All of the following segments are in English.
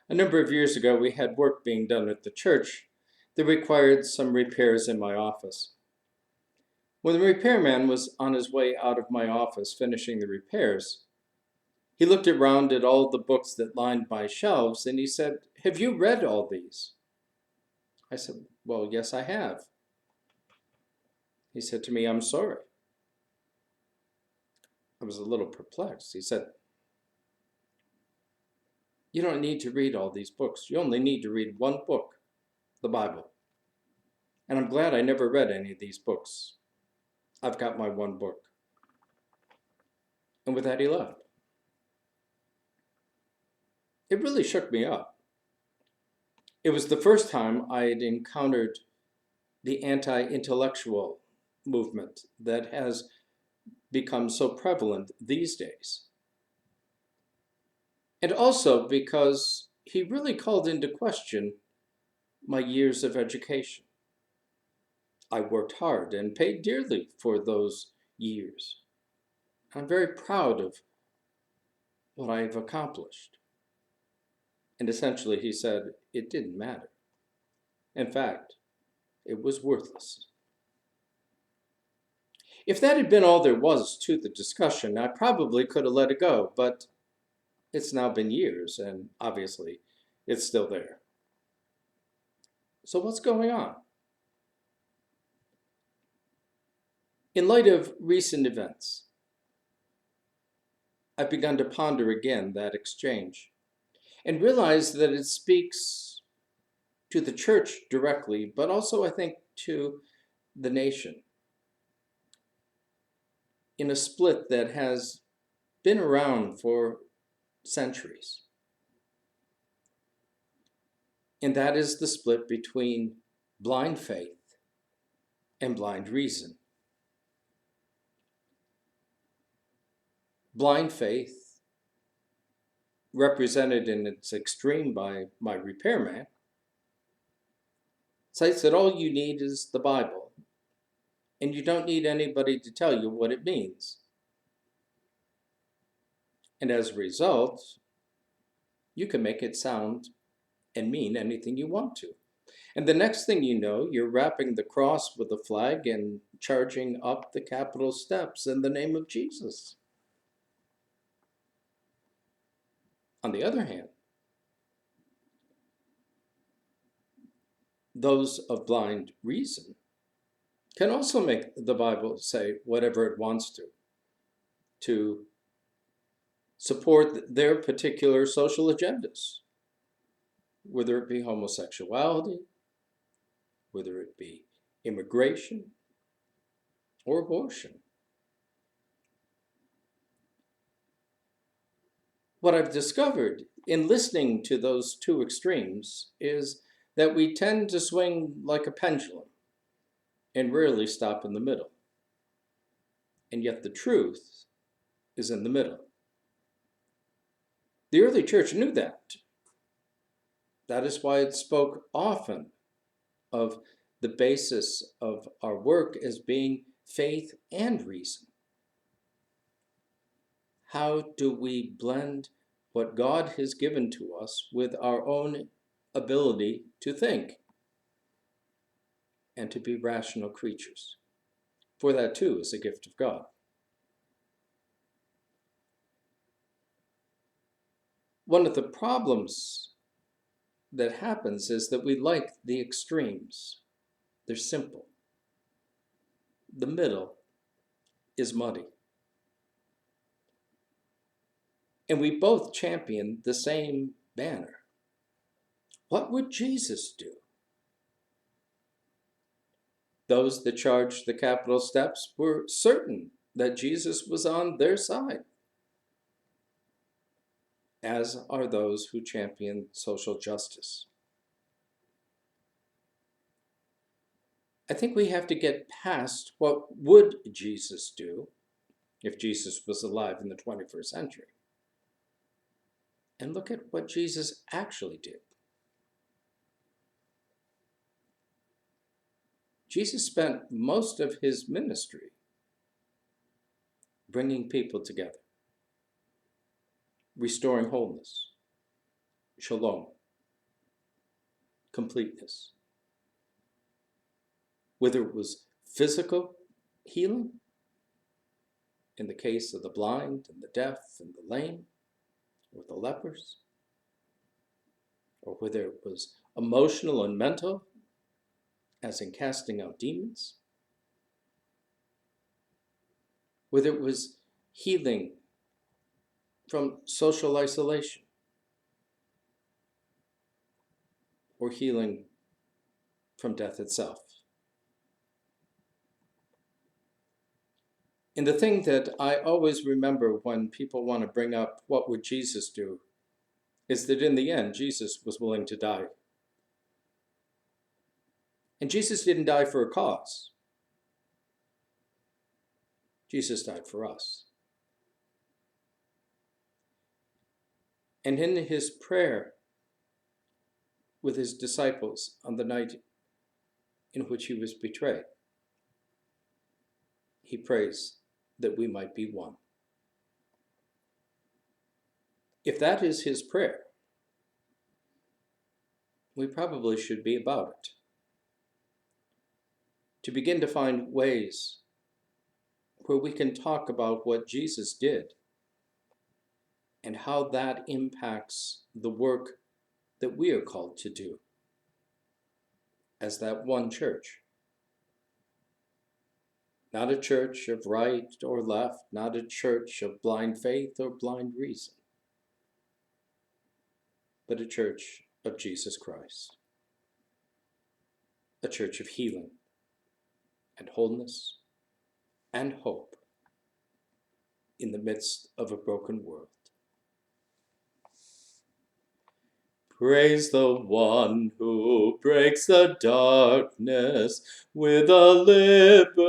A number of years ago, we had work being done at the church that required some repairs in my office. When the repairman was on his way out of my office finishing the repairs, he looked around at all the books that lined my shelves and he said, "Have you read all these?" I said, "Well, yes, I have." He said to me, "I'm sorry." I was a little perplexed. He said, "You don't need to read all these books. You only need to read one book, the Bible. And I'm glad I never read any of these books. I've got my one book." And with that, he left. It really shook me up. It was the first time I had encountered the anti-intellectual movement that has become so prevalent these days. And also because he really called into question my years of education. I worked hard and paid dearly for those years. I'm very proud of what I've accomplished. And essentially, he said it didn't matter. In fact, it was worthless. If that had been all there was to the discussion, I probably could have let it go, but it's now been years, and obviously, it's still there. So what's going on? In light of recent events, I've begun to ponder again that exchange and realize that it speaks to the church directly, but also, I think, to the nation in a split that has been around for centuries. And that is the split between blind faith and blind reason. Blind faith, represented in its extreme by my repairman, cites that all you need is the Bible, and you don't need anybody to tell you what it means. And as a result, you can make it sound and mean anything you want to. And the next thing you know, you're wrapping the cross with a flag and charging up the Capitol steps in the name of Jesus. On the other hand, those of blind reason can also make the Bible say whatever it wants to support their particular social agendas, whether it be homosexuality, whether it be immigration, or abortion. What I've discovered in listening to those two extremes is that we tend to swing like a pendulum and rarely stop in the middle. And yet the truth is in the middle. The early church knew that. That is why it spoke often of the basis of our work as being faith and reason. How do we blend what God has given to us with our own ability to think and to be rational creatures? For that too is a gift of God. One of the problems that happens is that we like the extremes. They're simple. The middle is muddy. And we both champion the same banner. What would Jesus do? Those that charged the Capitol steps were certain that Jesus was on their side, as are those who champion social justice. I think we have to get past what would Jesus do if Jesus was alive in the 21st century and look at what Jesus actually did. Jesus spent most of his ministry bringing people together, restoring wholeness, shalom, completeness. Whether it was physical healing, in the case of the blind and the deaf and the lame, or the lepers, or whether it was emotional and mental, as in casting out demons, whether it was healing from social isolation, or healing from death itself. And the thing that I always remember when people want to bring up what would Jesus do is that in the end, Jesus was willing to die. And Jesus didn't die for a cause. Jesus died for us. And in his prayer with his disciples on the night in which he was betrayed, he prays that we might be one. If that is his prayer, we probably should be about it. To begin to find ways where we can talk about what Jesus did and how that impacts the work that we are called to do as that one church. Not a church of right or left, not a church of blind faith or blind reason, but a church of Jesus Christ. A church of healing and wholeness and hope in the midst of a broken world. Praise the one who breaks the darkness with a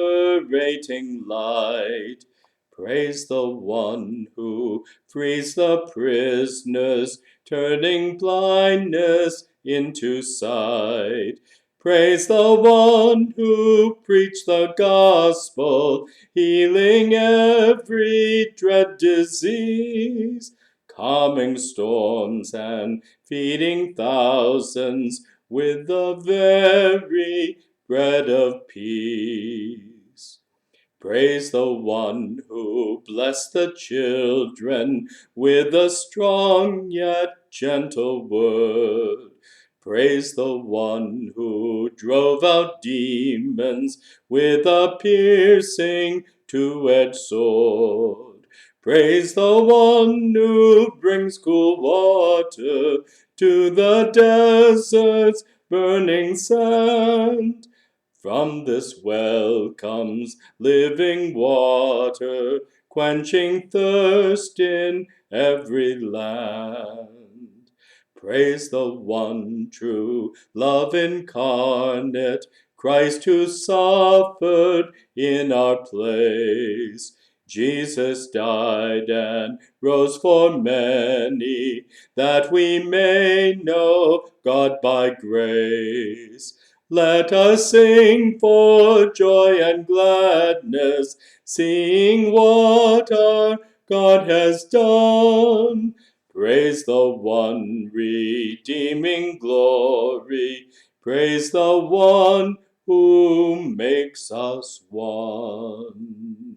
liberating light. Praise the one who frees the prisoners, turning blindness into sight. Praise the one who preached the gospel, healing every dread disease, calming storms and feeding thousands with the very bread of peace. Praise the one who blessed the children with a strong yet gentle word. Praise the one who drove out demons with a piercing two-edged sword. Praise the one who brings cool water to the desert's burning sand. From this well comes living water, quenching thirst in every land. Praise the one true love incarnate, Christ who suffered in our place. Jesus died and rose for many, that we may know God by grace. Let us sing for joy and gladness, seeing what our God has done. Praise the one redeeming glory. Praise the one who makes us one.